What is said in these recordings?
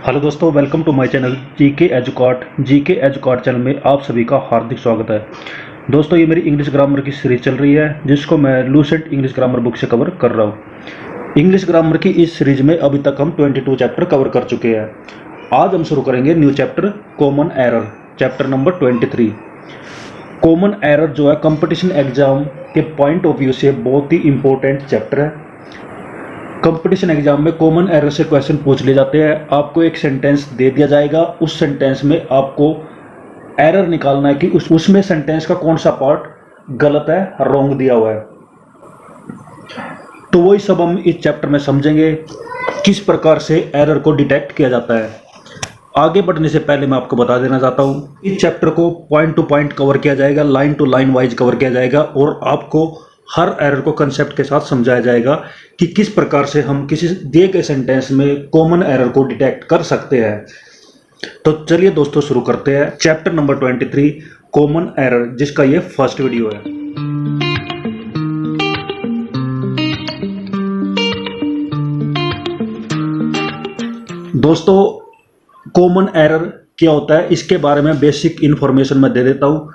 Hello दोस्तों, welcome to my channel GK educate channel में आप सभी का हार्दिक स्वागत है। दोस्तों, ये मेरी इंग्लिश ग्रामर की सीरीज चल रही है जिसको मैं लूसेंट इंग्लिश ग्रामर बुक से कवर कर रहा हूँ। इंग्लिश ग्रामर की इस सीरीज में अभी तक हम 22 चैप्टर कवर कर चुके हैं। आज हम शुरू करेंगे new chapter common error, chapter number 23। Common error जो है कंपटीशन एग्जाम के पॉइंट ऑफ व्यू से बहुत ही इंपॉर्टेंट चैप्टर है। कंपटीशन एग्जाम में कॉमन एरर से क्वेश्चन पूछ लिए जाते हैं। आपको एक सेंटेंस दे दिया जाएगा, उस सेंटेंस में आपको एरर निकालना है कि उसमें सेंटेंस का कौन सा पार्ट गलत है, रॉन्ग दिया हुआ है। तो वही सब हम इस चैप्टर में समझेंगे, किस प्रकार से एरर को डिटेक्ट किया जाता है। आगे बढ़ने से पहले मैं आपको बता देना चाहता हूँ, इस चैप्टर को पॉइंट टू पॉइंट कवर किया जाएगा, line to line wise cover किया जाएगा और आपको हर एरर को कंसेप्ट के साथ समझाया जाएगा कि किस प्रकार से हम किसी दिए गए सेंटेंस में कॉमन एरर को डिटेक्ट कर सकते हैं। तो चलिए दोस्तों शुरू करते हैं चैप्टर नंबर 23 कॉमन एरर, जिसका ये फर्स्ट वीडियो है। दोस्तों, कॉमन एरर क्या होता है, इसके बारे में बेसिक इन्फॉर्मेशन मैं दे देता हूँ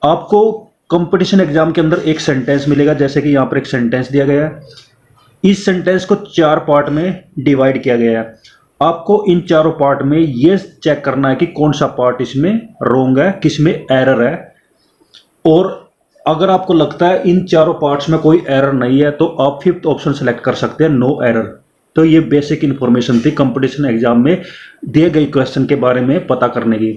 आपको। कंपटीशन एग्जाम के अंदर एक सेंटेंस मिलेगा, जैसे कि यहाँ पर एक सेंटेंस दिया गया है। इस सेंटेंस को 4 पार्ट में डिवाइड किया गया है। आपको इन चारों पार्ट में ये चेक करना है कि कौन सा पार्ट इसमें रॉन्ग है, किसमें एरर है। और अगर आपको लगता है इन चारों पार्ट्स में कोई एरर नहीं है तो आप 5th ऑप्शन सेलेक्ट कर सकते हैं, नो एरर। तो ये बेसिक इन्फॉर्मेशन थी कंपटीशन एग्जाम में दिए गए क्वेश्चन के बारे में पता करने की।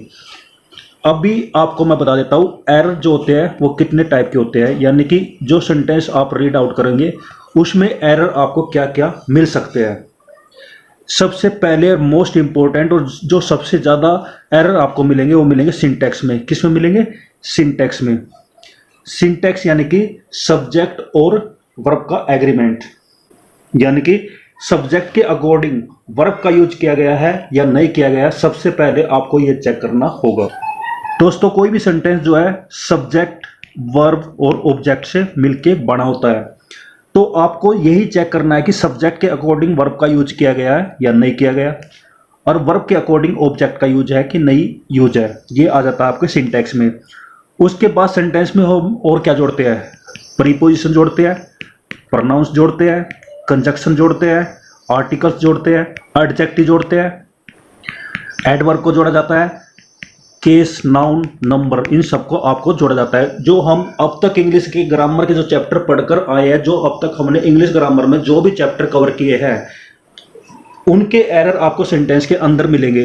अभी आपको मैं बता देता हूँ एरर जो होते हैं वो कितने टाइप के होते हैं, यानी कि जो सेंटेंस आप रीड आउट करेंगे उसमें एरर आपको क्या क्या मिल सकते हैं। सबसे पहले मोस्ट इंपॉर्टेंट और जो सबसे ज़्यादा एरर आपको मिलेंगे वो मिलेंगे सिंटैक्स में। किस में मिलेंगे? सिंटैक्स में। सिंटैक्स यानी कि सब्जेक्ट और वर्ब का एग्रीमेंट, यानी कि सब्जेक्ट के अकॉर्डिंग वर्ब का यूज किया गया है या नहीं किया गया है, सबसे पहले आपको ये चेक करना होगा। दोस्तों, कोई भी सेंटेंस जो है सब्जेक्ट, वर्ब और ऑब्जेक्ट से मिलके बना होता है, तो आपको यही चेक करना है कि सब्जेक्ट के अकॉर्डिंग वर्ब का यूज किया गया है या नहीं किया गया, और वर्ब के अकॉर्डिंग ऑब्जेक्ट का यूज है कि नहीं यूज है। ये आ जाता है आपके सिंटैक्स में। उसके बाद सेंटेंस में हम और क्या जोड़ते हैं? प्रीपोजिशन जोड़ते हैं, प्रोनाउंस जोड़ते हैं, कंजक्शन जोड़ते हैं, आर्टिकल्स जोड़ते हैं, एडजेक्टिव जोड़ते हैं, एडवर्ब को जोड़ा जाता है, केस, नाउन, नंबर, इन सबको आपको जोड़ा जाता है। जो हम अब तक इंग्लिश के ग्रामर के जो चैप्टर पढ़कर आए हैं, जो अब तक हमने इंग्लिश ग्रामर में जो भी चैप्टर कवर किए हैं, उनके एरर आपको सेंटेंस के अंदर मिलेंगे।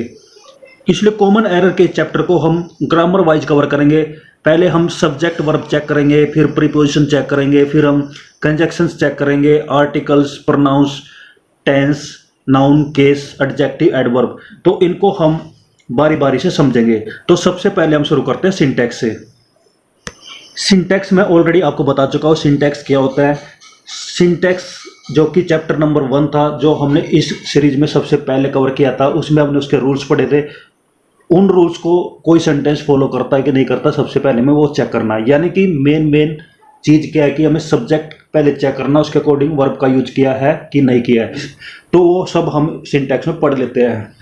इसलिए कॉमन एरर के चैप्टर को हम ग्रामर वाइज कवर करेंगे। पहले हम सब्जेक्ट वर्ब चेक करेंगे, फिर प्रीपोजिशन चेक करेंगे, फिर हम कंजक्शंस चेक करेंगे, articles, pronouns, tense, noun, case, adjective, adverb. तो इनको हम बारी बारी से समझेंगे। तो सबसे पहले हम शुरू करते हैं सिंटैक्स से। सिंटैक्स मैं ऑलरेडी आपको बता चुका हूँ सिंटैक्स क्या होता है। सिंटैक्स जो कि चैप्टर नंबर 1 था, जो हमने इस सीरीज में सबसे पहले कवर किया था, उसमें हमने उसके रूल्स पढ़े थे। उन रूल्स को कोई सेंटेंस फॉलो करता है कि नहीं करता, सबसे पहले हमें वो चेक करना है। यानी कि मेन चीज़ क्या है कि हमें सब्जेक्ट पहले चेक करना, उसके अकॉर्डिंग वर्ब का यूज किया है कि नहीं किया है। तो वो सब हम सिंटैक्स में पढ़ लेते हैं।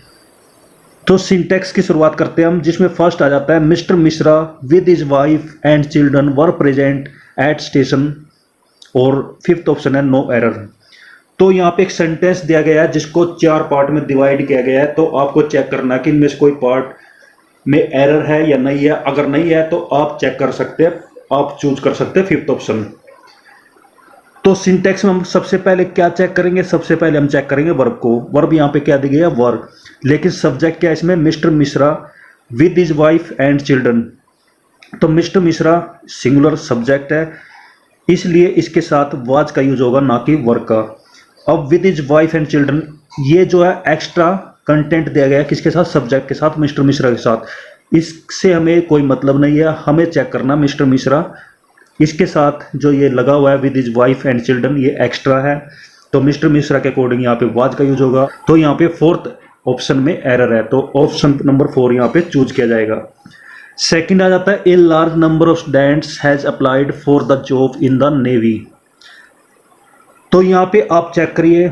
तो सिंटैक्स की शुरुआत करते हैं हम, जिसमें फर्स्ट आ जाता है mister Mishra with his wife and children were present at station, और 5th ऑप्शन है नो एरर। तो यहाँ पे एक सेंटेंस दिया गया है जिसको 4 पार्ट में डिवाइड किया गया है। तो आपको चेक करना है कि इनमें से कोई पार्ट में एरर है या नहीं है। अगर नहीं है तो आप चेक कर सकते हैं, आप चूज कर सकते हैं 5th ऑप्शन। तो सिंटैक्स में हम सबसे पहले क्या चेक करेंगे? सबसे पहले हम चेक करेंगे वर्ब को। वर्ब यहाँ पे क्या दी गई है? वर्ब। लेकिन सब्जेक्ट क्या है इसमें? Mister Mishra with his wife and children. तो मिस्टर मिश्रा सिंगुलर सब्जेक्ट है, इसलिए इसके साथ वाज का यूज होगा, ना कि वर्ब का। अब with his wife and children, ये जो है एक्स्ट्रा कंटेंट दिया गया है, किसके साथ? सब्जेक्ट के साथ, मिस्टर मिश्रा के साथ। इससे हमें कोई मतलब नहीं है, हमें चेक करना मिस्टर मिश्रा, इसके साथ जो ये लगा हुआ है with his wife and children, ये एक्स्ट्रा है। तो मिस्टर मिश्रा के अकॉर्डिंग यहाँ पे वाज का यूज होगा। तो यहाँ पे 4th ऑप्शन में एरर है, तो ऑप्शन नंबर 4 यहाँ पे चूज किया जाएगा। सेकंड आ जाता है a large number of students has applied for the job in the navy. तो यहाँ पे आप चेक करिए,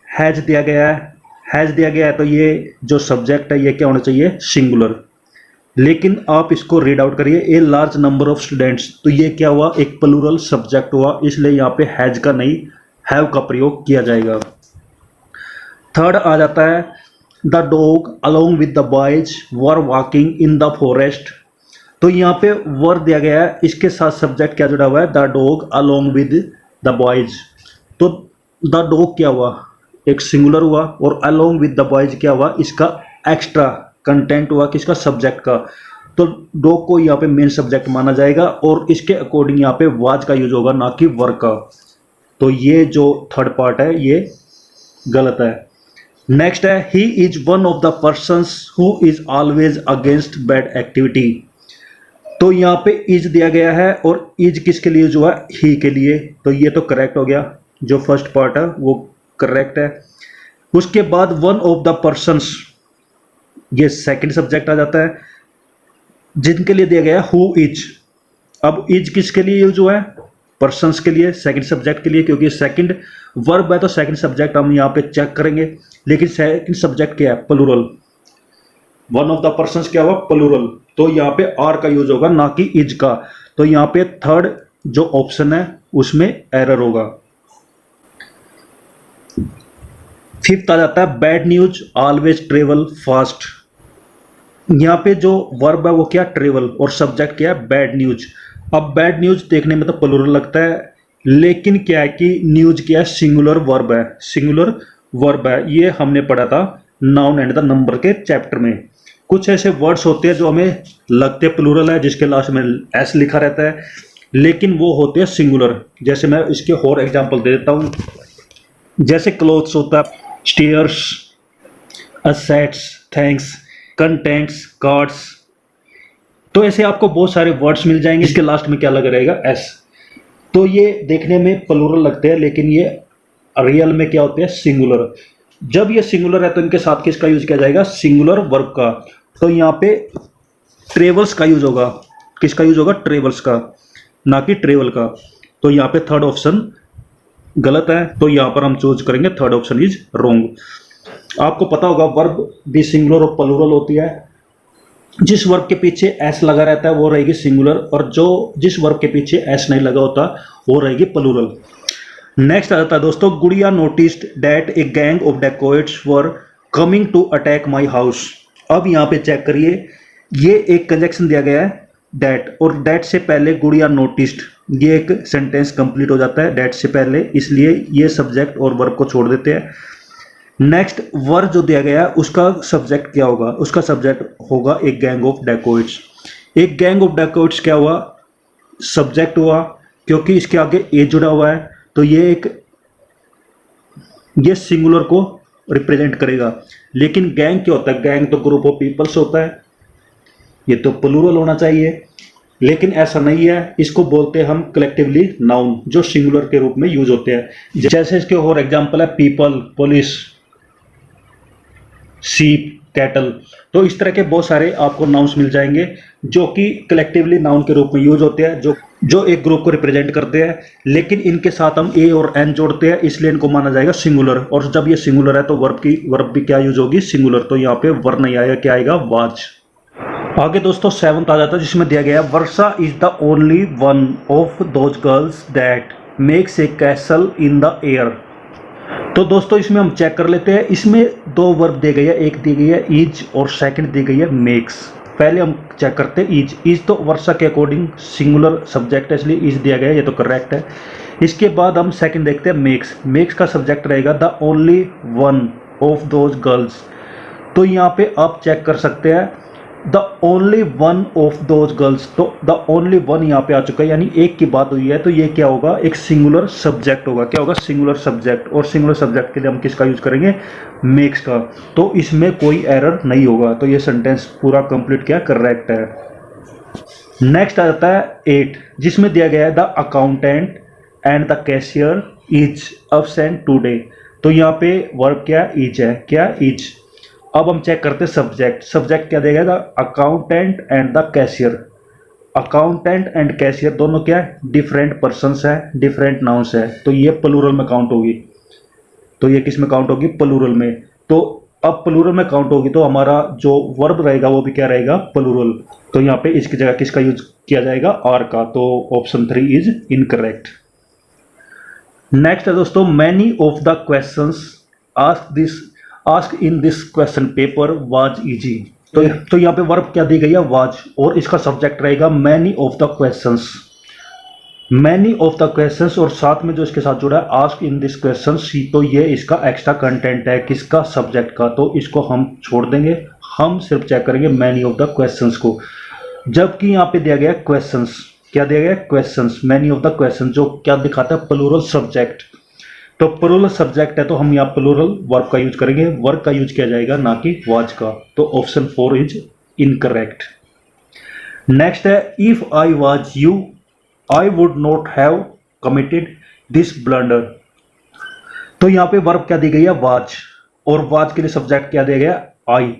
हैज दिया गया है, हैज दिया गया है तो ये जो सब्जेक्ट है ये क्या होना चाहिए, सिंगुलर। लेकिन आप इसको रीड आउट करिए, a large number of students, तो ये क्या हुआ, एक प्लूरल सब्जेक्ट हुआ, इसलिए यहाँ पे हैज का नहीं हैव का प्रयोग किया जाएगा। थर्ड आ जाता है the dog along with the boys were walking in the forest. तो यहाँ पे वर दिया गया है, इसके साथ सब्जेक्ट क्या जुड़ा हुआ है, the dog along with the boys. तो द डॉग क्या हुआ, एक सिंगुलर हुआ, और अलोंग विद द बॉयज क्या हुआ, इसका एक्स्ट्रा कंटेंट हुआ किसका, सब्जेक्ट का। तो डॉग को यहाँ पे मेन सब्जेक्ट माना जाएगा और इसके अकॉर्डिंग यहाँ पे वाज का यूज होगा, ना कि वर का। तो ये जो थर्ड पार्ट है ये गलत है। नेक्स्ट है he is one of the persons who is always against bad activity. तो यहाँ पे इज दिया गया है और इज किसके लिए जो है, ही के लिए। तो ये तो करेक्ट हो गया, जो फर्स्ट पार्ट है वो करेक्ट है। उसके बाद वन ऑफ द पर्सन्स, ये सेकंड सब्जेक्ट आ जाता है, जिनके लिए दिया गया हु इज। अब इज किसके लिए यूज हुआ है, पर्सन्स के लिए, सेकंड सब्जेक्ट के लिए, क्योंकि सेकंड वर्ब है तो सेकंड सब्जेक्ट हम यहाँ पे चेक करेंगे। लेकिन सेकंड सब्जेक्ट क्या है, plural. One of the persons क्या हुआ, प्लूरल, तो यहाँ पे आर का यूज होगा, ना कि इज का। तो यहाँ पे थर्ड जो ऑप्शन है उसमें एरर होगा। फिफ्थ आ जाता है bad news always travel fast. यहाँ पे जो वर्ब है वो क्या, ट्रेवल, और सब्जेक्ट क्या है, बैड न्यूज। अब बैड न्यूज देखने में तो प्लूरल लगता है, लेकिन क्या है कि न्यूज क्या है, सिंगुलर वर्ब है, सिंगुलर वर्ब है। ये हमने पढ़ा था नाउन एंड द नंबर के चैप्टर में। कुछ ऐसे वर्ड्स होते हैं जो हमें लगते प्लूरल है, जिसके लास्ट में एस लिखा रहता है, लेकिन वो होते हैं सिंगुलर। जैसे मैं इसके और एग्जांपल दे देता हूँ, जैसे क्लोथ्स होता है, stairs, assets, thanks, contents, cards. तो ऐसे आपको बहुत सारे वर्ड्स मिल जाएंगे, इसके लास्ट में क्या लगा रहेगा, एस। तो ये देखने में प्लूरल लगते हैं, लेकिन ये रियल में क्या होते हैं, सिंगुलर। जब ये सिंगुलर है तो इनके साथ किसका यूज किया जाएगा, सिंगुलर वर्ब का। तो यहाँ पे ट्रेवल्स का यूज होगा, किसका यूज होगा, ट्रेवल्स का, ना कि ट्रेवल का। तो यहाँ पे थर्ड ऑप्शन गलत है, तो यहाँ पर हम चूज करेंगे थर्ड ऑप्शन इज रॉन्ग। आपको पता होगा वर्ब भी सिंगुलर और प्लूरल होती है। जिस वर्ब के पीछे एस लगा रहता है वो रहेगी सिंगुलर, और जो जिस वर्ब के पीछे एस नहीं लगा होता वो रहेगी प्लूरल। नेक्स्ट आ जाता है दोस्तों, Gudiya noticed that a gang of dacoits were coming to attack my house. अब यहाँ पे चेक करिए, ये एक कंजक्शन दिया गया है दैट, और दैट से पहले गुड़िया नोटिस्ड, ये एक सेंटेंस कंप्लीट हो जाता है दैट से पहले, इसलिए ये सब्जेक्ट और वर्ब को छोड़ देते हैं। नेक्स्ट वर्ब जो दिया गया है उसका सब्जेक्ट क्या होगा, उसका सब्जेक्ट होगा एक गैंग ऑफ डेकोइट्स। एक गैंग ऑफ डेकोइट्स क्या हुआ, सब्जेक्ट हुआ, क्योंकि इसके आगे ए जुड़ा हुआ है, तो ये सिंगुलर को रिप्रेजेंट करेगा। लेकिन गैंग क्या होता है, गैंग तो ग्रुप ऑफ पीपल्स होता है, ये तो प्लूरल होना चाहिए, लेकिन ऐसा नहीं है। इसको बोलते हैं हम कलेक्टिवली नाउन, जो सिंगुलर के रूप में यूज होते हैं। जैसे इसके और एग्जांपल है पीपल, पुलिस, सीप, कैटल। तो इस तरह के बहुत सारे आपको नाउन्स मिल जाएंगे जो कि कलेक्टिवली नाउन के रूप में यूज होते हैं, जो एक ग्रुप को रिप्रेजेंट करते हैं। लेकिन इनके साथ हम ए और एन जोड़ते हैं, इसलिए इनको माना जाएगा सिंगुलर। और जब ये सिंगुलर है तो वर्ब भी क्या यूज होगी, सिंगुलर। तो यहाँ पे वर्ब नहीं आएगा, क्या आएगा, वाज। आगे दोस्तों सेवंथ आ जाता है, जिसमें दिया गया है Varsha is the only one of those girls that makes a castle in the air. तो दोस्तों इसमें हम चेक कर लेते हैं, इसमें दो वर्ब दिए गए हैं, एक दी गई है इज और सेकंड दी गई है मेक्स। पहले हम चेक करते हैं इज तो वर्षा के अकॉर्डिंग सिंगुलर सब्जेक्ट है, इसलिए इज दिया गया है, ये तो करेक्ट है। इसके बाद हम सेकंड देखते हैं मेक्स का सब्जेक्ट रहेगा the only one of those girls. तो यहाँ पे आप चेक कर सकते हैं the only one of those girls, तो द ओनली वन यहाँ पे आ चुका है, यानी एक की बात हुई है, तो ये क्या होगा, एक सिंगुलर सब्जेक्ट होगा। क्या होगा, सिंगुलर सब्जेक्ट। और सिंगुलर सब्जेक्ट के लिए हम किसका यूज करेंगे, मेक्स का। तो इसमें कोई एरर नहीं होगा, तो ये सेंटेंस पूरा कंप्लीट क्या करेक्ट है। नेक्स्ट आ जाता है 8, जिसमें दिया गया है the accountant and the cashier is absent today. तो यहाँ पे वर्ब क्या इज है, क्या इज। अब हम चेक करते हैं सब्जेक्ट क्या देगा, the accountant and the cashier. Accountant and cashier दोनों क्या है, डिफरेंट पर्सन्स है, डिफरेंट नाउन्स है, तो ये प्लूरल में काउंट होगी। तो ये किस में काउंट होगी, प्लूरल में। तो अब प्लूरल में काउंट होगी तो हमारा जो वर्ब रहेगा वो भी क्या रहेगा, प्लूरल। तो यहाँ पे इसकी जगह किसका यूज किया जाएगा, आर का। तो ऑप्शन 3 इज इनकरेक्ट। नेक्स्ट है दोस्तों, many of the questions ask in this question paper was easy. तो यहाँ पे वर्ब क्या दी गई है, वाज, और इसका सब्जेक्ट रहेगा many of the questions. Many of the questions और साथ में जो इसके साथ जुड़ा है आस्क इन दिस क्वेश्चंस, तो ये इसका एक्स्ट्रा कंटेंट है किसका, सब्जेक्ट का। तो इसको हम छोड़ देंगे, हम सिर्फ चेक करेंगे मैनी ऑफ द क्वेश्चंस को। जबकि यहाँ पे दिया गया क्वेश्चंस, क्या दिया गया, questions, many of the question, जो क्या दिखाता है, प्लूरल सब्जेक्ट। तो प्लूरल सब्जेक्ट है तो हम यहाँ प्लूरल वर्ब का यूज करेंगे, वर्ब का यूज किया जाएगा ना कि वाज का। तो ऑप्शन 4 इज इनकरेक्ट। नेक्स्ट है, if I was you I would not have committed this blunder. तो यहाँ पे वर्ब क्या दी गई है, वाज, और वाज के लिए सब्जेक्ट क्या दिया गया, आई।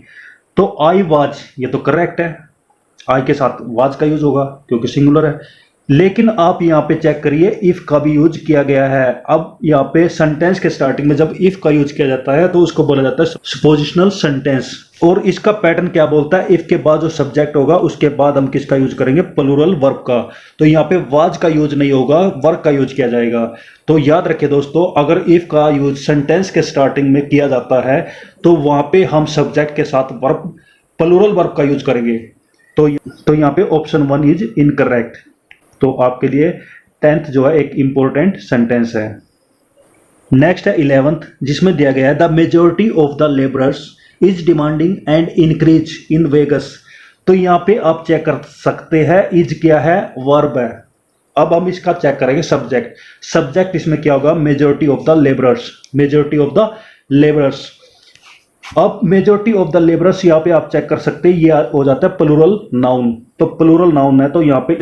तो आई वाज, ये तो करेक्ट है, आई के साथ वाज का यूज होगा क्योंकि सिंगुलर है। लेकिन आप यहाँ पे चेक करिए, इफ का भी यूज किया गया है। अब यहाँ पे सेंटेंस के स्टार्टिंग में जब इफ का यूज किया जाता है तो उसको बोला जाता है सपोजिशनल सेंटेंस, और इसका पैटर्न क्या बोलता है, इफ के बाद जो सब्जेक्ट होगा उसके बाद हम किसका यूज करेंगे, प्लूरल वर्ब का। तो यहाँ पे वाज का यूज नहीं होगा, वर्ब का यूज किया जाएगा। तो याद रखिए दोस्तों, अगर इफ का यूज सेंटेंस के स्टार्टिंग में किया जाता है तो वहां पे हम सब्जेक्ट के साथ वर्ब, प्लूरल वर्ब का यूज करेंगे। तो यहाँ पे ऑप्शन 1 इज इनकरेक्ट। तो आपके लिए 10th जो है एक इंपॉर्टेंट सेंटेंस है। नेक्स्ट है 11th, जिसमें दिया गया है the majority of the labourers is demanding and increase in Vegas. तो यहाँ पे आप चेक कर सकते हैं, इज क्या है, वर्ब है। अब हम इसका चेक करेंगे सब्जेक्ट। सब्जेक्ट इसमें क्या होगा, majority of the labourers, majority of the labourers. अब मेजोरिटी ऑफ द लेबरर्स यहाँ पे आप चेक कर सकते हैं, ये हो जाता है प्लूरल नाउन। तो प्लूरल नाउन है तो यहाँ पे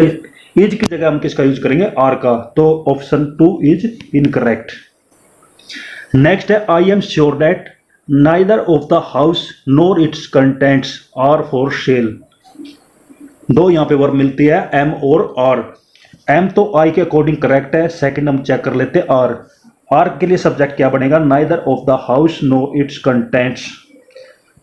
इज की जगह हम किसका यूज करेंगे, आर का। तो ऑप्शन 2 इज इनकरेक्ट। नेक्स्ट है, I am sure that neither of the house nor its contents are for sale. दो यहाँ पे वर्ब मिलती है, एम और आर। एम तो आई के अकॉर्डिंग करेक्ट है, सेकंड हम चेक कर लेते हैं आर। आर के लिए सब्जेक्ट क्या बनेगा, neither of the house no its contents.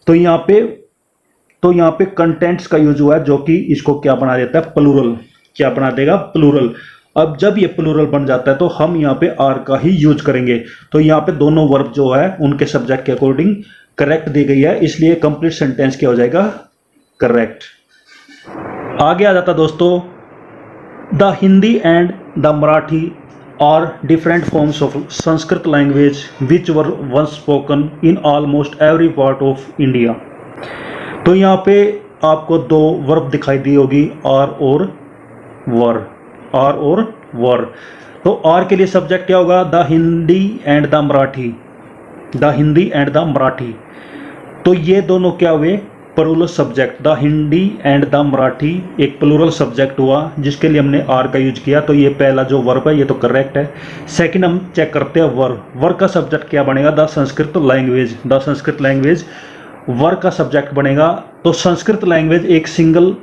तो यहाँ पे कंटेंट्स का यूज हुआ है जो कि इसको क्या बना देता है, प्लूरल। क्या बना देगा, प्लूरल। अब जब ये प्लूरल बन जाता है तो हम यहाँ पे आर का ही यूज करेंगे। तो यहाँ पे दोनों वर्ब जो है उनके सब्जेक्ट के अकॉर्डिंग करेक्ट दी गई है, इसलिए कंप्लीट सेंटेंस क्या हो जाएगा, करेक्ट। आगे आ जाता दोस्तों, the Hindi and the Marathi are different forms of Sanskrit language which were once spoken in almost every part of India। तो यहाँ पे आपको दो वर्ब दिखाई दी होगी, आर और वर, आर और वर। तो आर के लिए सब्जेक्ट क्या होगा, the Hindi and the Marathi, the Hindi and the Marathi. तो ये दोनों क्या हुए, plural subject. The Hindi and the Marathi एक प्लूरल सब्जेक्ट हुआ जिसके लिए हमने आर का यूज किया। तो ये पहला जो वर्ब है ये तो करेक्ट है। सेकंड हम चेक करते हैं वर्ब। वर्ब का सब्जेक्ट क्या बनेगा, the Sanskrit language, the Sanskrit language verb का सब्जेक्ट बनेगा। तो संस्कृत लैंग्वेज एक सिंगल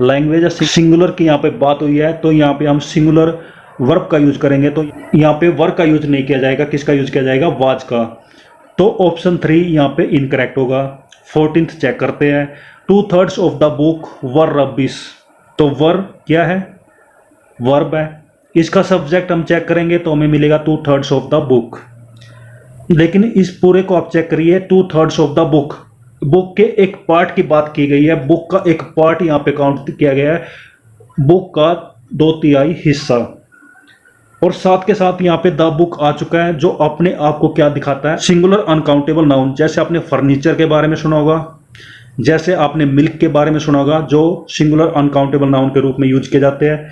लैंग्वेज है, सिंगुलर की यहाँ पे बात हुई है, तो यहाँ पे हम सिंगुलर वर्ब का यूज करेंगे। तो यहाँ पे वर्ब का यूज नहीं किया जाएगा, किसका यूज किया जाएगा, वाज का। तो ऑप्शन 3 यहाँ पे इनकरेक्ट होगा। 14th चेक करते हैं, 2/3 of the book were rubbish. तो वर क्या है, वर्ब है। इसका सब्जेक्ट हम चेक करेंगे तो हमें मिलेगा 2/3 ऑफ द बुक। लेकिन इस पूरे को आप चेक करिए, 2/3 ऑफ द बुक, बुक के एक पार्ट की बात की गई है, बुक का एक पार्ट यहाँ पे काउंट किया गया है, बुक का 2/3 हिस्सा। और साथ के साथ यहाँ पे द बुक आ चुका है जो अपने आप को क्या दिखाता है, सिंगुलर अनकाउंटेबल नाउन। जैसे आपने फर्नीचर के बारे में सुना होगा, जैसे आपने मिल्क के बारे में सुना होगा, जो सिंगुलर अनकाउंटेबल नाउन के रूप में यूज किए जाते हैं।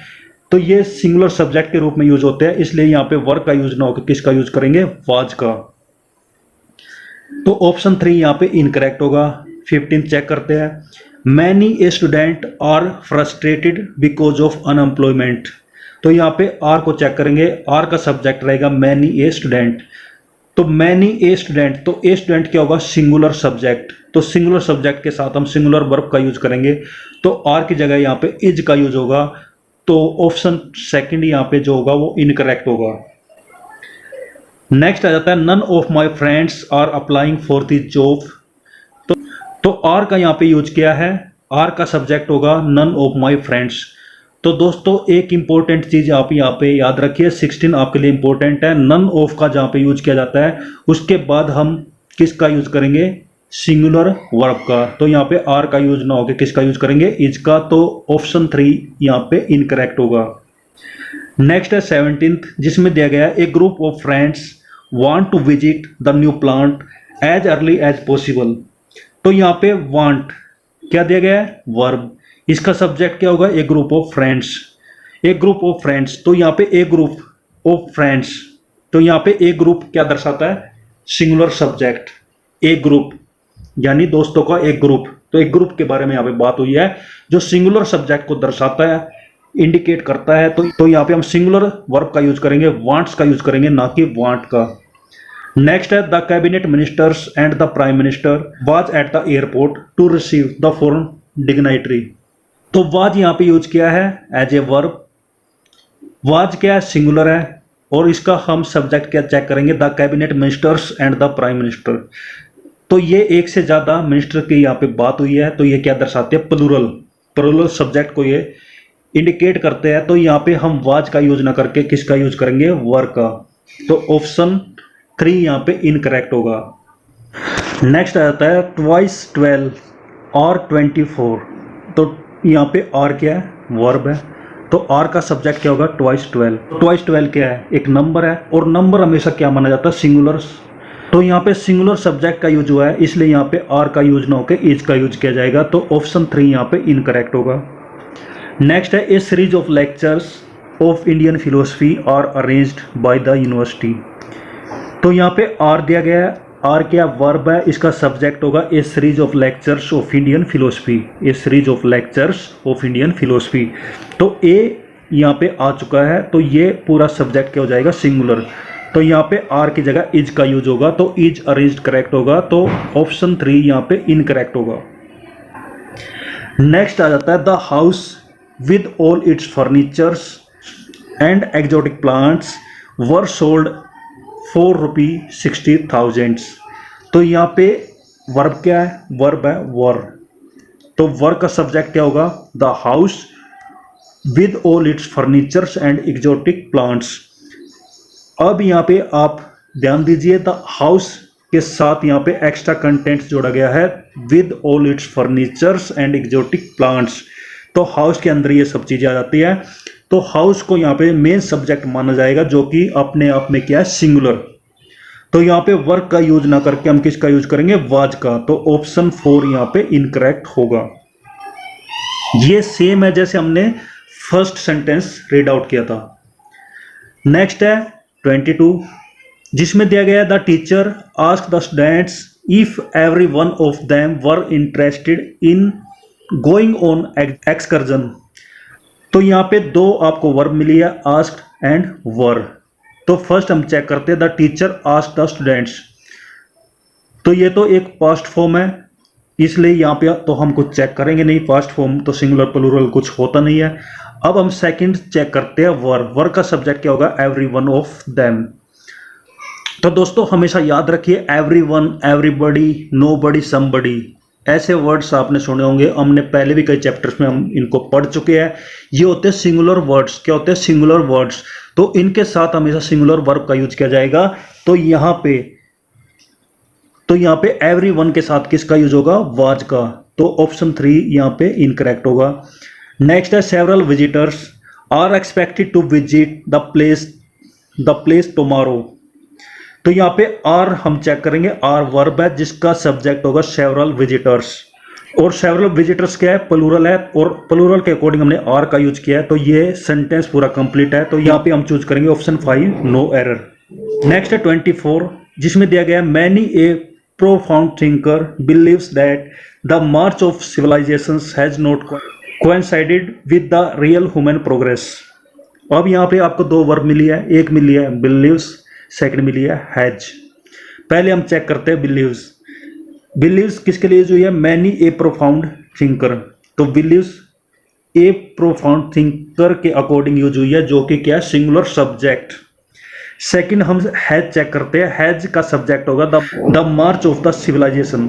तो ये सिंगुलर सब्जेक्ट के रूप में यूज होते हैं, इसलिए यहाँ पे वर्ब का यूज ना होकर किसका यूज करेंगे, वाज का। तो ऑप्शन 3 यहाँ पे इनकरेक्ट होगा। 15 चेक करते हैं, many a student are frustrated because of unemployment. तो यहाँ पे आर को चेक करेंगे, आर का सब्जेक्ट रहेगा मैनी ए स्टूडेंट। तो मैनी ए स्टूडेंट, तो ए स्टूडेंट क्या होगा, सिंगुलर सब्जेक्ट। तो सिंगुलर सब्जेक्ट के साथ हम सिंगुलर वर्ब का यूज करेंगे, तो आर की जगह यहाँ पे इज का यूज होगा। तो ऑप्शन 2 यहाँ पे जो होगा वो इनकरेक्ट होगा। नेक्स्ट आ जाता है none of my friends are applying for the job. तो आर का यहाँ पे यूज किया है, आर का सब्जेक्ट होगा नन ऑफ माई फ्रेंड्स। तो दोस्तों एक इंपॉर्टेंट चीज आप यहाँ पे याद रखिए, 16 आपके लिए इंपॉर्टेंट है। नन ऑफ का जहाँ पे यूज किया जाता है उसके बाद हम किसका यूज करेंगे, सिंगुलर वर्ब का। तो यहाँ पे आर का यूज ना होके किसका यूज करेंगे, इज का। तो ऑप्शन 3 यहाँ पे इनकरेक्ट होगा। नेक्स्ट है 17th, जिसमें दिया गया है a group of friends want to visit the new plant as early as possible. तो यहाँ पे वांट क्या दिया गया है, वर्ब। इसका सब्जेक्ट क्या होगा, a group of friends. A group of friends, तो यहाँ पे ए ग्रुप ऑफ फ्रेंड्स, तो यहाँ पे ए ग्रुप क्या दर्शाता है, सिंगुलर सब्जेक्ट। ए ग्रुप यानी दोस्तों का एक ग्रुप। तो एक ग्रुप के बारे में यहाँ पे बात हुई है जो सिंगुलर सब्जेक्ट को दर्शाता है, इंडिकेट करता है। तो यहाँ पे हम सिंगुलर वर्ब का यूज करेंगे, वांट्स का यूज करेंगे, ना कि वांट का। नेक्स्ट है the cabinet ministers and the prime minister was at the airport to receive the foreign dignitary. तो वाज यहाँ पे यूज किया है एज ए वर्ब। वाज क्या है, सिंगुलर है, और इसका हम सब्जेक्ट क्या चेक करेंगे, the cabinet ministers and the prime minister. तो ये एक से ज्यादा मिनिस्टर की यहाँ पे बात हुई है, तो ये क्या दर्शाते हैं, प्लूरल। प्लूरल सब्जेक्ट को ये इंडिकेट करते हैं। तो यहाँ पे हम वाज का यूज ना करके किसका यूज करेंगे, वर का। तो ऑप्शन 3 यहाँ पे इनकरेक्ट होगा। नेक्स्ट आ जाता है ट्वाइस 12 और 24। तो यहाँ पे आर क्या है, वर्ब है। तो आर का सब्जेक्ट क्या होगा, ट्वाइस 12। ट्वाइस 12 क्या है, एक नंबर है, और नंबर हमेशा क्या माना जाता है, सिंगुलर। तो यहाँ पे सिंगुलर सब्जेक्ट का यूज हुआ है, इसलिए यहाँ पे आर का यूज ना होकर इज का यूज किया जाएगा। तो ऑप्शन 3 यहाँ पे इनकरेक्ट होगा। नेक्स्ट है a series of lectures of Indian philosophy are arranged by the university. तो यहाँ पे आर दिया गया है, आर क्या वर्ब है, इसका सब्जेक्ट होगा a series of lectures of Indian philosophy. A series of lectures of Indian philosophy. तो ए यहाँ पे आ चुका है, तो ये पूरा सब्जेक्ट क्या हो जाएगा, सिंगुलर। तो यहाँ पे आर की जगह इज का यूज होगा, तो इज अरेंज्ड करेक्ट होगा। तो ऑप्शन 3 यहाँ पे इनकरेक्ट होगा। नेक्स्ट आ जाता है the house with all it's furnitures and exotic plants were sold for ₹60,000। तो यहाँ पे वर्ब क्या है, वर्ब है वर। तो वर का सब्जेक्ट क्या होगा, the house with all it's furnitures and exotic plants. अब यहाँ पे आप ध्यान दीजिए, द हाउस के साथ यहाँ पे एक्स्ट्रा कंटेंट जोड़ा गया है, with all it's furnitures and exotic plants. तो हाउस के अंदर ये सब चीजें आ जाती है। तो हाउस को यहाँ पे मेन सब्जेक्ट माना जाएगा, जो कि अपने आप में क्या है, सिंगुलर। तो यहाँ पे वर्क का यूज ना करके हम किसका यूज करेंगे, वाज का। तो ऑप्शन 4 यहाँ पे इनकरेक्ट होगा। ये सेम है जैसे हमने फर्स्ट सेंटेंस रीड आउट किया था। नेक्स्ट है 22, जिसमें दिया गया the teacher ask the students if every one of them were interested in going on excursion. तो यहाँ पे 2 आपको वर्ब मिली है, आस्क्ड एंड वर। तो फर्स्ट हम चेक करते हैं the teacher asked the students. तो ये तो एक पास्ट फॉर्म है, इसलिए यहाँ पे तो हम कुछ चेक करेंगे नहीं, पास्ट फॉर्म तो सिंगुलर प्लूरल कुछ होता नहीं है। अब हम सेकंड चेक करते हैं वर। वर का सब्जेक्ट क्या होगा, एवरी वन ऑफ देम। तो दोस्तों हमेशा याद रखिए, every one, everybody, nobody, somebody, ऐसे वर्ड्स आपने सुने होंगे, हमने पहले भी कई चैप्टर्स में हम इनको पढ़ चुके हैं। ये होते हैं सिंगुलर वर्ड्स। क्या होते हैं, सिंगुलर वर्ड्स। तो इनके साथ हमेशा सिंगुलर वर्ब का यूज किया जाएगा। तो यहाँ पे एवरी वन के साथ किसका यूज होगा, वाज का। तो ऑप्शन 3 यहाँ पे इनकरेक्ट होगा। नेक्स्ट है several visitors are expected to visit the place tomorrow. तो यहाँ पे आर हम चेक करेंगे, आर वर्ब है जिसका सब्जेक्ट होगा सेवरल विजिटर्स। और सेवरल विजिटर्स क्या है, प्लूरल है, और प्लूरल के अकॉर्डिंग हमने आर का यूज किया है। तो ये सेंटेंस पूरा कंप्लीट है। तो यहाँ पे हम चूज करेंगे ऑप्शन 5, नो एरर। नेक्स्ट है 24, जिसमें दिया गया many a profound thinker believes that the march of civilisations has not coincided with the real human progress। अब यहाँ पे आपको 2 वर्ब मिली है, एक मिली है believes, सेकंड मिली है हैज। पहले हम चेक करते हैं believes। believes किसके लिए जो है, many a profound thinker। तो believes a profound thinker के अकॉर्डिंग यूज हुई है, जो कि क्या है, सिंगुलर सब्जेक्ट। सेकंड हम हैज चेक करते हैं। हैज का सब्जेक्ट होगा the march of the civilisation.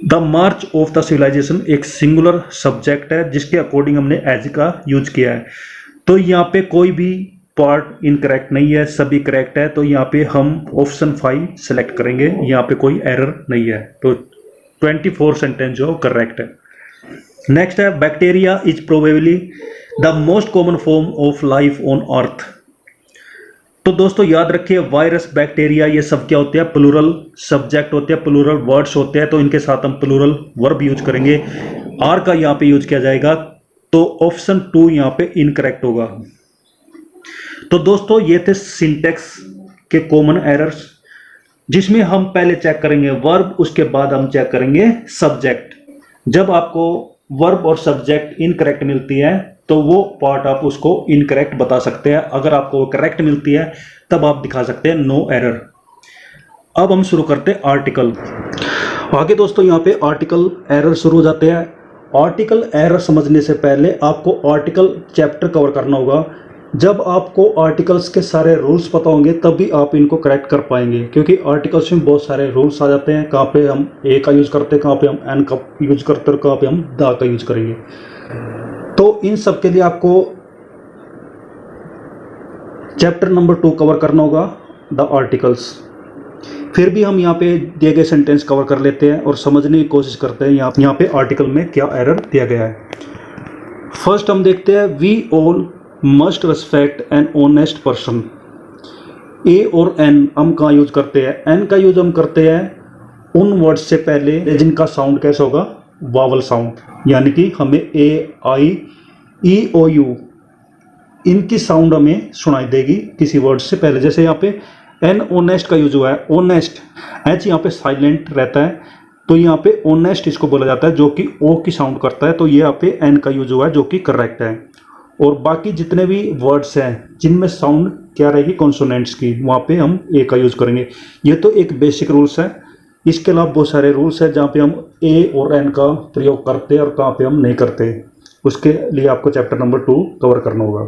The march of the civilisation एक सिंगुलर सब्जेक्ट है जिसके अकॉर्डिंग हमने एज का यूज किया है। तो यहाँ पे कोई भी पार्ट इनकरेक्ट नहीं है, सभी करेक्ट है। तो यहाँ पे हम ऑप्शन 5 सेलेक्ट करेंगे, यहाँ पे कोई एरर नहीं है। तो 24 सेंटेंस जो करेक्ट है। नेक्स्ट है bacteria is probably the most common form of life on earth. तो दोस्तों याद रखिए वायरस, बैक्टीरिया ये सब क्या होते हैं, प्लूरल सब्जेक्ट होते हैं, प्लूरल वर्ड्स होते हैं। तो इनके साथ हम प्लूरल वर्ब यूज करेंगे। आर का यहाँ पे यूज किया जाएगा। तो ऑप्शन 2 यहाँ पे इनकरेक्ट होगा। तो दोस्तों ये थे सिंटेक्स के कॉमन एरर्स, जिसमें हम पहले चेक करेंगे वर्ब, उसके बाद हम चेक करेंगे सब्जेक्ट। जब आपको वर्ब और सब्जेक्ट इनकरेक्ट मिलती है तो वो पार्ट आप उसको इनकरेक्ट बता सकते हैं। अगर आपको करेक्ट मिलती है तब आप दिखा सकते हैं नो एरर। अब हम शुरू करते हैं आर्टिकल। आगे दोस्तों यहाँ पे आर्टिकल एरर शुरू हो जाते हैं। आर्टिकल एरर समझने से पहले आपको आर्टिकल चैप्टर कवर करना होगा। जब आपको आर्टिकल्स के सारे रूल्स पता होंगे तभी आप इनको करेक्ट कर पाएंगे, क्योंकि आर्टिकल्स में बहुत सारे रूल्स आ जाते हैं। कहाँ पे हम ए का यूज़ करते हैं, कहाँ पे हम एन का यूज करते हैं, कहाँ पे हम द का यूज करेंगे। तो इन सब के लिए आपको चैप्टर नंबर 2 कवर करना होगा, द आर्टिकल्स। फिर भी हम यहाँ पे दिए गए सेंटेंस कवर कर लेते हैं और समझने की कोशिश करते हैं यहाँ पे आर्टिकल में क्या एरर दिया गया है। फर्स्ट हम देखते हैं we all must respect an honest person. A और एन हम कहाँ यूज करते हैं, एन का यूज हम करते हैं उन वर्ड्स से पहले जिनका साउंड कैसा होगा, वावल साउंड। यानी कि हमें ए, आई, ई, ओ, यू इनकी साउंड हमें सुनाई देगी किसी वर्ड से पहले। जैसे यहाँ पे एन ऑनेस्ट का यूज हुआ है, ऑनेस्ट एच यहाँ पे साइलेंट रहता है, तो यहाँ पे ऑनेस्ट इसको बोला जाता है जो कि ओ की साउंड करता है। तो ये यहाँ पे एन का यूज हुआ है जो कि करेक्ट है। और बाकी जितने भी वर्ड्स हैं जिनमें साउंड क्या रहेगी, कॉन्सोनेंट्स की, वहाँ पे हम ए का यूज करेंगे। ये तो एक बेसिक रूल्स है। इसके अलावा बहुत सारे रूल्स हैं जहाँ पे हम ए और एन का प्रयोग करते हैं और कहाँ पे हम नहीं करते। उसके लिए आपको चैप्टर नंबर 2 कवर करना होगा।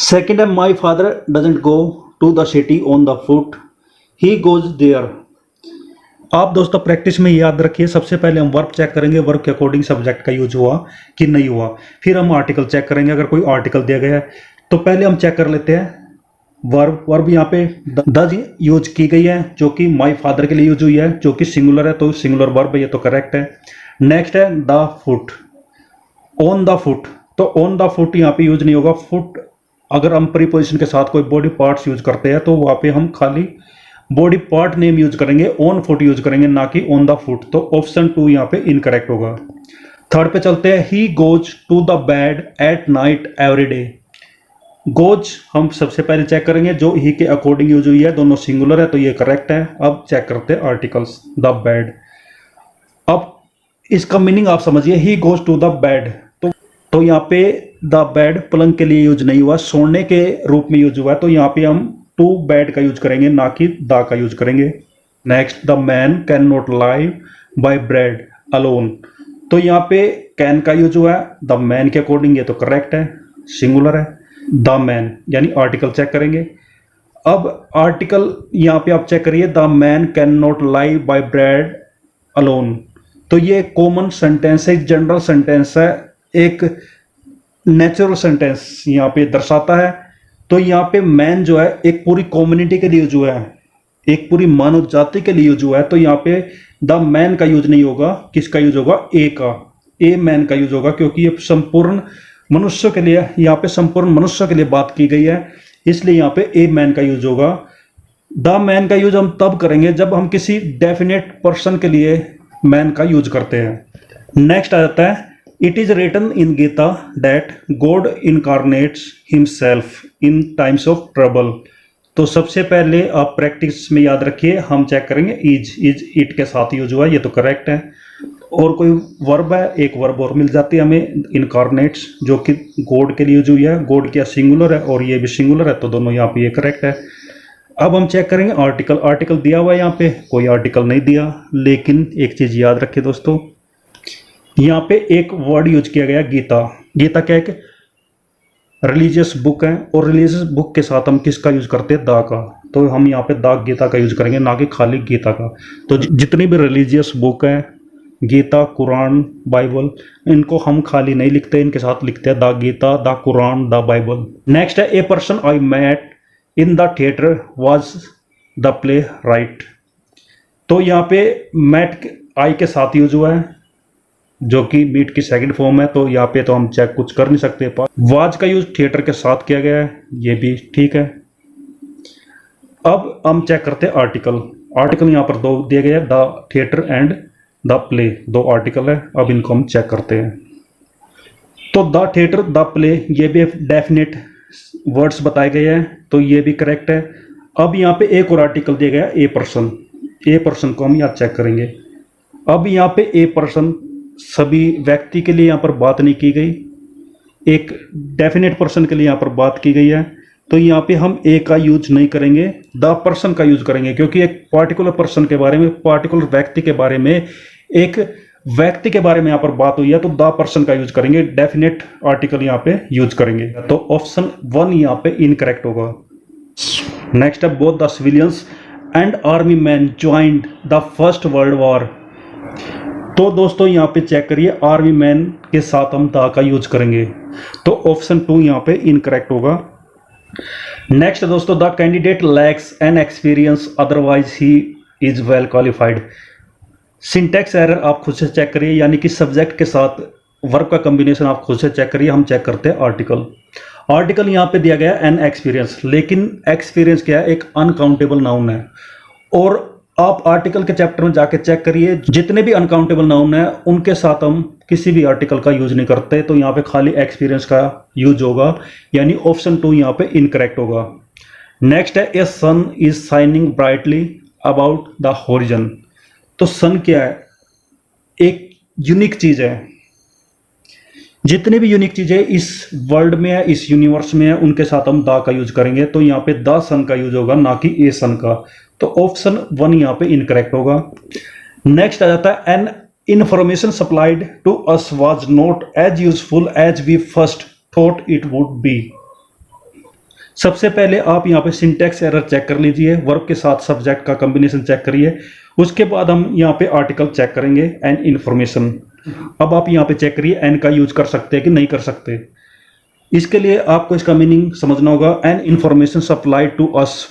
सेकेंड है my father doesn't go to the city on the foot, he goes there. आप दोस्तों प्रैक्टिस में याद रखिए, सबसे पहले हम वर्ब चेक करेंगे, वर्ब के अकॉर्डिंग सब्जेक्ट का यूज हुआ कि नहीं हुआ। फिर हम आर्टिकल चेक करेंगे, अगर कोई आर्टिकल दिया गया है तो पहले हम चेक कर लेते हैं वर्ब। वर्ब यहाँ पे द यूज की गई है जो कि माई फादर के लिए यूज हुई है, जो कि सिंगुलर है, तो सिंगुलर वर्ब है, ये तो करेक्ट है। नेक्स्ट है the foot, on the foot. तो ऑन द फुट यहाँ पे यूज नहीं होगा। फुट अगर हम प्रीपोजिशन के साथ कोई बॉडी पार्ट्स यूज करते हैं तो वहाँ पे हम खाली बॉडी पार्ट नेम यूज करेंगे, ऑन फुट यूज करेंगे, ना कि ऑन द फुट। तो ऑप्शन 2 यहाँ पे इनकरेक्ट होगा। थर्ड पे चलते हैं he goes to the bed at night every day. Goes हम सबसे पहले चेक करेंगे, जो ही के अकॉर्डिंग यूज हुई है, दोनों सिंगुलर है तो ये करेक्ट है। अब चेक करते हैं आर्टिकल्स, द बेड। अब इसका मीनिंग आप समझिए, he goes to the bed. तो यहाँ पे द बेड पलंग के लिए यूज नहीं हुआ, सोने के रूप में यूज हुआ है। तो यहाँ पे हम टू बेड का यूज करेंगे, ना कि द का यूज करेंगे। Next the man can not live bye bread alone. तो यहाँ पे कैन का यूज हुआ है, द मैन के अकॉर्डिंग ये तो करेक्ट है, सिंगुलर है, द मैन। यानी आर्टिकल चेक करेंगे। अब आर्टिकल यहाँ पे आप चेक करिए, the man can not live bye bread alone. तो ये कॉमन सेंटेंस है, जनरल सेंटेंस है, एक नेचुरल सेंटेंस यहाँ पे दर्शाता है। तो यहाँ पे मैन जो है एक पूरी कम्युनिटी के लिए यूज हुआ है, एक पूरी मानव जाति के लिए यूज हुआ है। तो यहाँ पे द मैन का यूज नहीं होगा, किसका यूज होगा, ए का, ए मैन का यूज होगा, क्योंकि ये संपूर्ण मनुष्य के लिए, यहाँ पे संपूर्ण मनुष्य के लिए बात की गई है, इसलिए यहाँ पे ए मैन का यूज होगा। द मैन का यूज हम तब करेंगे जब हम किसी डेफिनेट पर्सन के लिए मैन का यूज करते हैं। नेक्स्ट आ जाता है it is written in Gita that God incarnates himself in times of trouble. तो सबसे पहले आप प्रैक्टिस में याद रखिए, हम चेक करेंगे इज इट के साथ यूज हुआ, ये तो करेक्ट है। और कोई वर्ब है, एक वर्ब और मिल जाती है हमें, इनकारनेट्स, जो कि गॉड के लिए यूज हुई है। गॉड क्या सिंगुलर है और ये भी सिंगुलर है, तो दोनों यहाँ पे ये करेक्ट है। अब हम चेक करेंगे आर्टिकल। आर्टिकल दिया हुआ है, यहाँ पे कोई आर्टिकल नहीं दिया, लेकिन एक चीज याद रखिए दोस्तों, यहाँ पे एक वर्ड यूज किया गया गीता। गीता क्या है कि रिलीजियस बुक है और रिलीजियस बुक के साथ हम किसका यूज करते हैं, दा का। तो हम यहाँ पे दा गीता का यूज करेंगे, ना कि खाली गीता का। तो जितनी भी रिलीजियस बुक है, गीता, कुरान, बाइबल, इनको हम खाली नहीं लिखते, इनके साथ लिखते हैं the Gita, the Quran, the Bible. Next है a person I met in the theatre was the playwright. तो यहाँ पे मैट आई के साथ यूज हुआ है, जो कि मीट की सेकंड फॉर्म है, तो यहाँ पे तो हम चेक कुछ कर नहीं सकते। वाज का यूज थिएटर के साथ किया गया है, ये भी ठीक है। अब हम चेक करते हैं आर्टिकल। आर्टिकल यहाँ पर दो दिए गए हैं, the theatre and the play, दो आर्टिकल है। अब इनको हम चेक करते हैं। तो द थिएटर, द प्ले, ये भी डेफिनेट वर्ड्स बताए गए हैं, तो ये भी करेक्ट है। अब यहाँ पे एक और आर्टिकल दिया गया ए पर्सन। ए पर्सन को हम यहाँ चेक करेंगे। अब यहाँ पे ए पर्सन सभी व्यक्ति के लिए यहाँ पर बात नहीं की गई, एक डेफिनेट पर्सन के लिए यहाँ पर बात की गई है। तो यहाँ पे हम ए का यूज नहीं करेंगे, द पर्सन का यूज करेंगे, क्योंकि एक पार्टिकुलर पर्सन के बारे में, पार्टिकुलर व्यक्ति के बारे में, एक व्यक्ति के बारे में यहाँ पर बात हुई है, तो द पर्सन का यूज करेंगे, डेफिनेट आर्टिकल यहाँ पे यूज करेंगे। तो ऑप्शन 1 यहाँ पे इनकरेक्ट होगा। नेक्स्ट है both the civilians and army man joined the first world war. तो दोस्तों यहाँ पे चेक करिए, आर्मी मैन के साथ हम द का यूज करेंगे, तो ऑप्शन 2 यहाँ पे इनकरेक्ट होगा। नेक्स्ट दोस्तों, the candidate lakhs an experience otherwise he is well qualified. Syntax error आप खुद से चेक करिए, यानी कि सब्जेक्ट के साथ वर्ब का कॉम्बिनेशन आप खुद से चेक करिए। हम चेक करते हैं आर्टिकल। आर्टिकल यहाँ पे दिया गया एन एक्सपीरियंस, लेकिन एक्सपीरियंस क्या है, एक अनकाउंटेबल नाउन है। और आप आर्टिकल के चैप्टर में जाके चेक करिए, जितने भी अनकाउंटेबल नाउन है उनके साथ हम किसी भी आर्टिकल का यूज नहीं करते, तो यहाँ पे खाली एक्सपीरियंस का यूज होगा, यानी ऑप्शन 2 यहाँ पे इनकरेक्ट होगा। नेक्स्ट है a sun is shining brightly about the horizon. तो सन क्या है, एक यूनिक चीज है। जितनी भी यूनिक चीजें इस वर्ल्ड में है, इस यूनिवर्स में है, उनके साथ हम द का यूज करेंगे, तो यहाँ पे द सन का यूज होगा, ना कि ए सन का। तो ऑप्शन 1 यहाँ पे इनकरेक्ट होगा। नेक्स्ट आ जाता है an information supplied to us was not as useful as we first thought it would be. सबसे पहले आप यहाँ पे सिंटैक्स एरर चेक कर लीजिए, वर्ब के साथ सब्जेक्ट का कॉम्बिनेशन चेक करिए, उसके बाद हम यहाँ पे आर्टिकल चेक करेंगे एन इंफॉर्मेशन। अब आप यहाँ पे चेक करिए एन का यूज कर सकते हैं कि नहीं कर सकते। इसके लिए आपको इसका मीनिंग समझना होगा। An information supplied to us,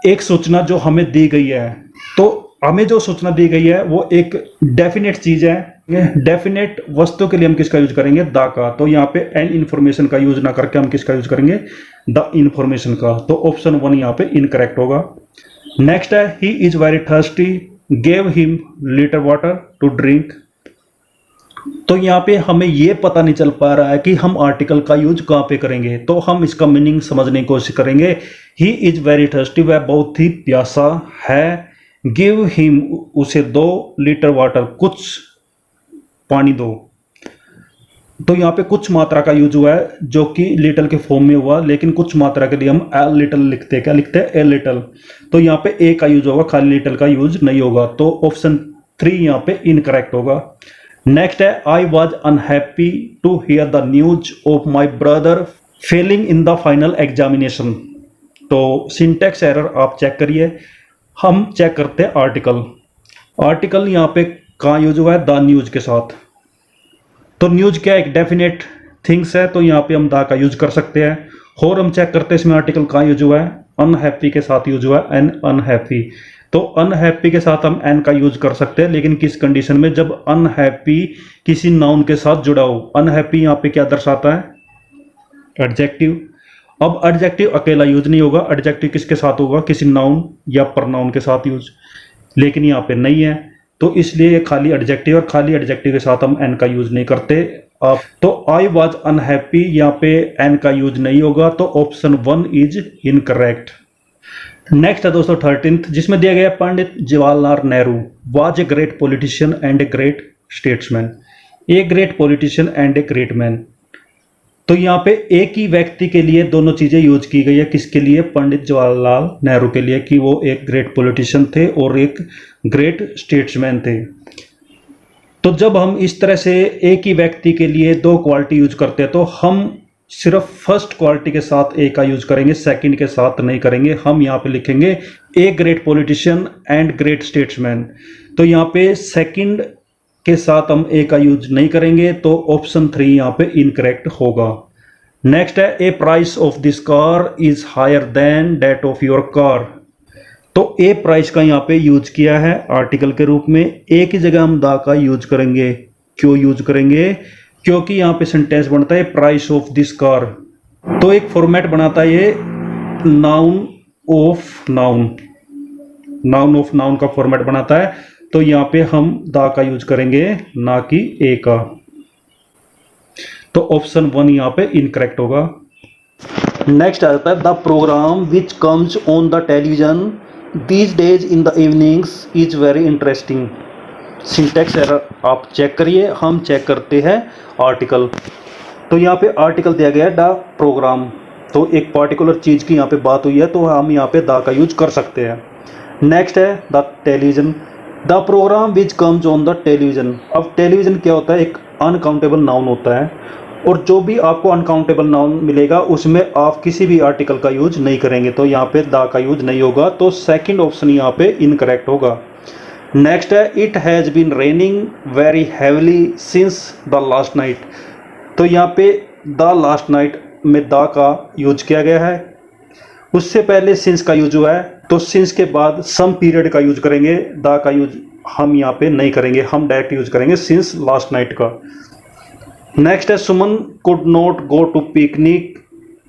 एक सूचना जो हमें दी गई है, तो हमें जो सूचना दी गई है वो एक डेफिनेट चीज है। डेफिनेट वस्तु के लिए हम किसका यूज करेंगे, द का। तो यहाँ पे एन इंफॉर्मेशन का यूज ना करके हम किसका यूज करेंगे, द इंफॉर्मेशन का। तो ऑप्शन 1 यहाँ पे इनकरेक्ट होगा। नेक्स्ट है he is very thirsty gave him little water to drink. तो यहाँ पे हमें ये पता नहीं चल पा रहा है कि हम आर्टिकल का यूज कहाँ पे करेंगे, तो हम इसका मीनिंग समझने की कोशिश करेंगे। ही इज वेरी थर्स्टी, वह बहुत ही प्यासा है। गिव हिम, उसे 2 लीटर वाटर, कुछ पानी दो। तो यहाँ पे कुछ मात्रा का यूज हुआ है, जो कि लिटल के फॉर्म में हुआ, लेकिन कुछ मात्रा के लिए हम ए लिटल लिखते हैं। क्या लिखते हैं, ए लिटल। तो यहाँ पे ए का यूज होगा, खाली लिटल का यूज नहीं होगा। तो ऑप्शन 3 यहाँ पे इनकरेक्ट होगा। नेक्स्ट है I was unhappy to hear the news of my brother failing in the final examination. तो सिंटैक्स एरर आप चेक करिए। हम चेक करते हैं आर्टिकल। आर्टिकल यहाँ पे कहाँ यूज हुआ है, द न्यूज के साथ। तो न्यूज क्या, एक डेफिनेट थिंग्स है, तो यहाँ पे हम द का यूज कर सकते हैं। और हम चेक करते हैं इसमें आर्टिकल कहाँ यूज हुआ है, अनहैप्पी के साथ यूज हुआ है, एन अनहैप्पी। तो अनहैप्पी के साथ हम एन का यूज कर सकते हैं, लेकिन किस कंडीशन में, जब अनहैप्पी किसी नाउन के साथ जुड़ा हो। अनहैप्पी यहाँ पे क्या दर्शाता है, एडजेक्टिव। अब एडजेक्टिव अकेला यूज नहीं होगा, एडजेक्टिव किसके साथ होगा, किसी नाउन या प्रनाउन के साथ यूज, लेकिन यहाँ पे नहीं है, तो इसलिए ये खाली एडजेक्टिव, और खाली एडजेक्टिव के साथ हम एन का यूज नहीं करते। आप तो आई वॉज अनहैप्पी, यहाँ पे एन का यूज नहीं होगा, तो ऑप्शन 1 इज इनकरेक्ट। नेक्स्ट है दोस्तों 13th, जिसमें दिया गया Pandit Jawaharlal Nehru was a great politician and a great statesman. A great politician and a great man. तो यहाँ पे एक ही व्यक्ति के लिए दोनों चीजें यूज की गई है। किसके लिए, पंडित जवाहरलाल नेहरू के लिए, कि वो एक ग्रेट पॉलिटिशियन थे और एक ग्रेट स्टेट्समैन थे। तो जब हम इस तरह से एक ही व्यक्ति के लिए 2 क्वालिटी यूज करते हैं, तो हम सिर्फ फर्स्ट क्वालिटी के साथ ए का यूज करेंगे, सेकंड के साथ नहीं करेंगे। हम यहाँ पे लिखेंगे ए great politician and great statesman. तो यहाँ पे सेकंड के साथ हम ए का यूज नहीं करेंगे, तो ऑप्शन 3 यहाँ पे इनकरेक्ट होगा। नेक्स्ट है a price of this car is higher than that of your car. तो ए प्राइस का यहाँ पे यूज किया है आर्टिकल के रूप में। ए की जगह हम द का यूज करेंगे। क्यों यूज करेंगे? क्योंकि यहाँ पे सेंटेंस बनता है प्राइस ऑफ दिस कार। तो एक फॉर्मेट बनाता है ये noun of noun, noun of noun का फॉर्मेट बनाता है। तो यहाँ पे हम द का यूज करेंगे, ना कि ए का। तो ऑप्शन 1 यहाँ पे इनकरेक्ट होगा। नेक्स्ट आता है the programme which comes on the television these days in the evenings is very interesting. Syntax error आप चेक करिए, हम चेक करते हैं आर्टिकल। तो यहाँ पे आर्टिकल दिया गया है द प्रोग्राम, तो एक पार्टिकुलर चीज़ की यहाँ पे बात हुई है, तो हम यहाँ पे द का यूज कर सकते हैं। नेक्स्ट है the television, the programme which comes on the television. अब टेलीविजन क्या होता है? एक अनकाउंटेबल नाउन होता है, और जो भी आपको अनकाउंटेबल नाउन मिलेगा उसमें आप किसी भी आर्टिकल का यूज नहीं करेंगे, तो यहाँ पे द का यूज नहीं होगा। तो सेकंड ऑप्शन यहाँ पे इनकरेक्ट होगा। नेक्स्ट है it has been raining very heavily since the last night. तो यहाँ पे द लास्ट नाइट में द का यूज किया गया है, उससे पहले सिंस का यूज हुआ है, तो सिंस के बाद सम पीरियड का यूज करेंगे। द का यूज हम यहाँ पे नहीं करेंगे, हम डायरेक्ट यूज करेंगे सिंस लास्ट नाइट का। नेक्स्ट है Suman could not go to picnic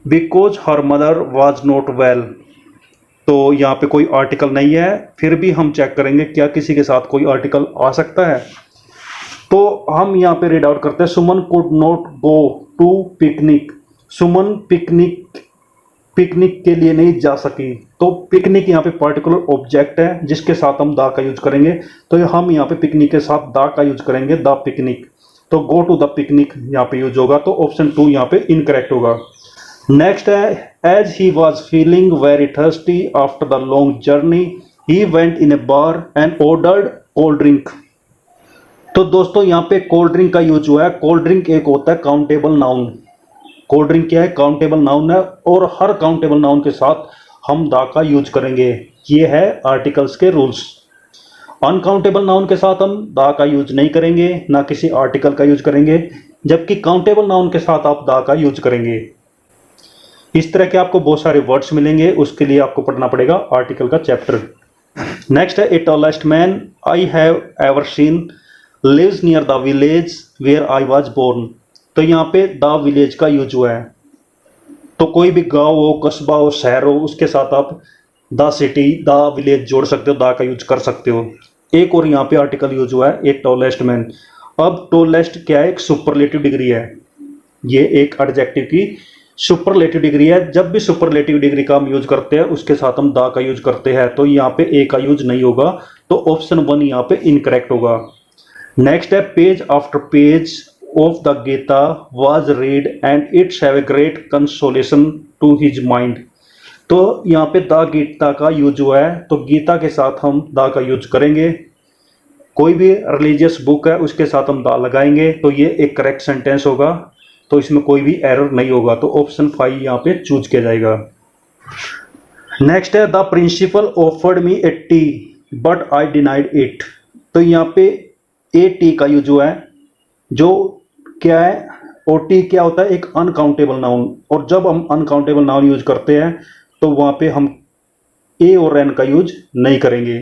because her mother was not well. तो यहाँ पे कोई आर्टिकल नहीं है, फिर भी हम चेक करेंगे क्या किसी के साथ कोई आर्टिकल आ सकता है। तो हम यहाँ पे रीड आउट करते हैं Suman could not go to picnic. Suman picnic के लिए नहीं जा सकी। तो पिकनिक यहाँ पे पर्टिकुलर ऑब्जेक्ट है जिसके साथ हम द का यूज करेंगे, तो हम यहाँ पे पिकनिक के साथ द का यूज करेंगे, द पिकनिक। तो गो टू द पिकनिक यहाँ पे यूज होगा, तो ऑप्शन 2 यहाँ पे इनकरेक्ट होगा। नेक्स्ट है as he was feeling very thirsty after the long journey he went in a bar and ordered cold drink. तो दोस्तों यहाँ पे कोल्ड ड्रिंक का यूज हुआ है। कोल्ड ड्रिंक एक होता है काउंटेबल नाउन। कोल्ड ड्रिंक क्या है? काउंटेबल नाउन है, और हर काउंटेबल नाउन के साथ हम द का यूज करेंगे। ये है आर्टिकल्स के रूल्स। अनकाउंटेबल नाउन के साथ हम द का यूज नहीं करेंगे, ना किसी आर्टिकल का यूज करेंगे, जबकि काउंटेबल नाउन के साथ आप द का यूज करेंगे। इस तरह के आपको बहुत सारे वर्ड्स मिलेंगे, उसके लिए आपको पढ़ना पड़ेगा आर्टिकल का चैप्टर। नेक्स्ट है a tallest man I have ever seen lives near the village where I was born. तो यहाँ पे द विलेज का यूज हुआ है। तो कोई भी गांव हो, कस्बा हो, शहर हो, उसके साथ आप द सिटी, द विलेज जोड़ सकते हो, द का यूज कर सकते हो। एक और यहाँ पे आर्टिकल यूज हुआ है ए टॉलेस्ट मैन। अब टॉलेस्ट क्या है? एक सुपरलेटिव डिग्री है। ये एक एडजेक्टिव की सुपरलेटिव डिग्री है। जब भी सुपरलेटिव डिग्री का हम यूज करते हैं उसके साथ हम द का यूज करते हैं, तो यहाँ पे ए का यूज नहीं होगा, तो ऑप्शन 1 यहाँ पे इनकरेक्ट होगा। नेक्स्ट है page after page of the Gita was read and its have a great consolation to his mind. तो यहाँ पे द गीता का यूज हुआ है, तो गीता के साथ हम द का यूज करेंगे। कोई भी रिलीजियस बुक है उसके साथ हम द लगाएंगे, तो ये एक करेक्ट सेंटेंस होगा, तो इसमें कोई भी एरर नहीं होगा, तो ऑप्शन 5 यहाँ पे चूज किया जाएगा। नेक्स्ट है the principal offered me a tea but I denied it. तो यहाँ पे ए टी का यूज हुआ है, जो क्या है? और टी क्या होता है? एक अनकाउंटेबल नाउन, और जब हम अनकाउंटेबल नाउन यूज करते हैं तो वहाँ पे हम ए और एन का यूज नहीं करेंगे।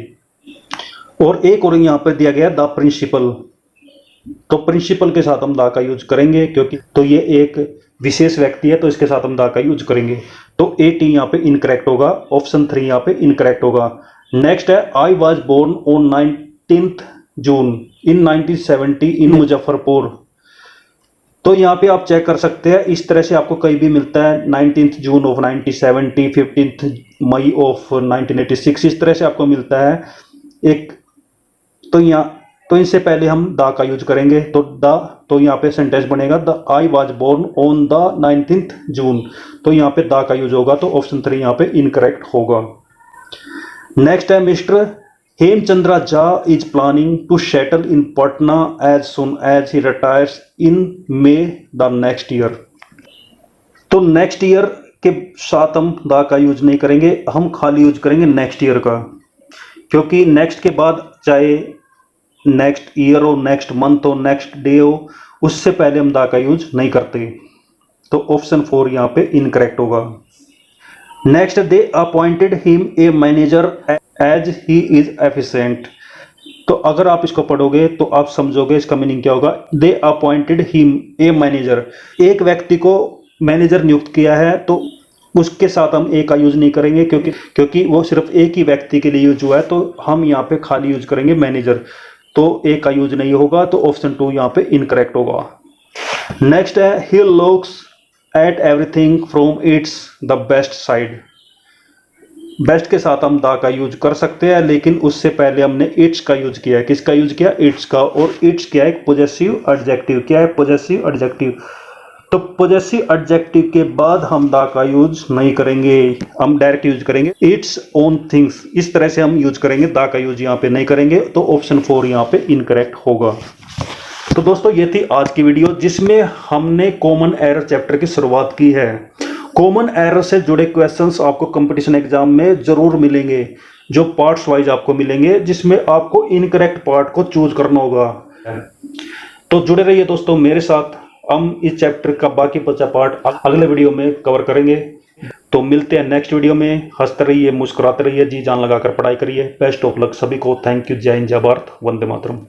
और एक और यहाँ पे दिया गया द प्रिंसिपल, तो प्रिंसिपल के साथ हम द का यूज करेंगे, क्योंकि तो ये एक विशेष व्यक्ति है, तो इसके साथ हम द का यूज करेंगे। तो ए टी यहाँ पे इनकरेक्ट होगा, ऑप्शन 3 यहाँ पे इनकरेक्ट होगा। नेक्स्ट है I was born on 19th June in 1970 in Muzaffarpur. तो यहाँ पे आप चेक कर सकते हैं, इस तरह से आपको कहीं भी मिलता है 19th June of 1970, 15th May of 1986, इस तरह से आपको मिलता है एक। तो इनसे पहले हम द का यूज करेंगे, तो यहाँ पे सेंटेंस बनेगा the I was born on the 19th June. तो यहाँ पे द का यूज होगा, तो ऑप्शन 3 यहाँ पे इनकरेक्ट होगा। नेक्स्ट है mister Hemchandra Jha is planning to settle in Patna as soon as he retires in May the next year. तो नेक्स्ट ईयर के साथ हम द का यूज नहीं करेंगे, हम खाली यूज करेंगे नेक्स्ट ईयर का, क्योंकि नेक्स्ट के बाद चाहे नेक्स्ट ईयर हो, नेक्स्ट मंथ हो, नेक्स्ट डे हो, उससे पहले हम द का यूज नहीं करते। तो ऑप्शन 4 यहाँ पे इनकरेक्ट होगा। Next, they appointed him a manager as he is efficient. तो अगर आप इसको पढ़ोगे तो आप समझोगे इसका मीनिंग क्या होगा। दे अपॉइंटेड हिम ए मैनेजर, एक व्यक्ति को मैनेजर नियुक्त किया है, तो उसके साथ हम ए का यूज नहीं करेंगे, क्योंकि वो सिर्फ एक ही व्यक्ति के लिए यूज हुआ है, तो हम यहाँ पे खाली यूज करेंगे मैनेजर, तो ए का यूज नहीं होगा, तो ऑप्शन 2 यहाँ पे इनकरेक्ट होगा। नेक्स्ट है, he looks at everything from its the best side. Best के साथ हम द का यूज कर सकते हैं, लेकिन उससे पहले हमने इट्स का यूज किया है। किसका यूज किया? इट्स का। और इट्स क्या है? Possessive adjective. क्या है? Possessive adjective. तो पॉजेसिव एडजेक्टिव के बाद हम द का यूज नहीं करेंगे, हम डायरेक्ट यूज करेंगे इट्स ओन थिंग्स। इस तरह से हम यूज करेंगे, द का यूज यहाँ पे नहीं करेंगे, तो ऑप्शन 4 यहाँ पे इनकरेक्ट होगा। तो दोस्तों ये थी आज की वीडियो, जिसमें हमने कॉमन एरर चैप्टर की शुरुआत की है। कॉमन एरर से जुड़े क्वेश्चंस आपको कंपटीशन एग्जाम में जरूर मिलेंगे, जो पार्ट्स वाइज आपको मिलेंगे, जिसमें आपको इनकरेक्ट पार्ट को चूज करना होगा। तो जुड़े रहिए दोस्तों मेरे साथ, हम इस चैप्टर का बाकी बचा पार्ट अगले वीडियो में कवर करेंगे। तो मिलते हैं नेक्स्ट वीडियो में। हंसते रहिए, मुस्कुराते रहिए, जी जान लगाकर पढ़ाई करिए। बेस्ट ऑफ लक सभी को। Thank you. जय हिंद, जय भारत, वंदे मातरम।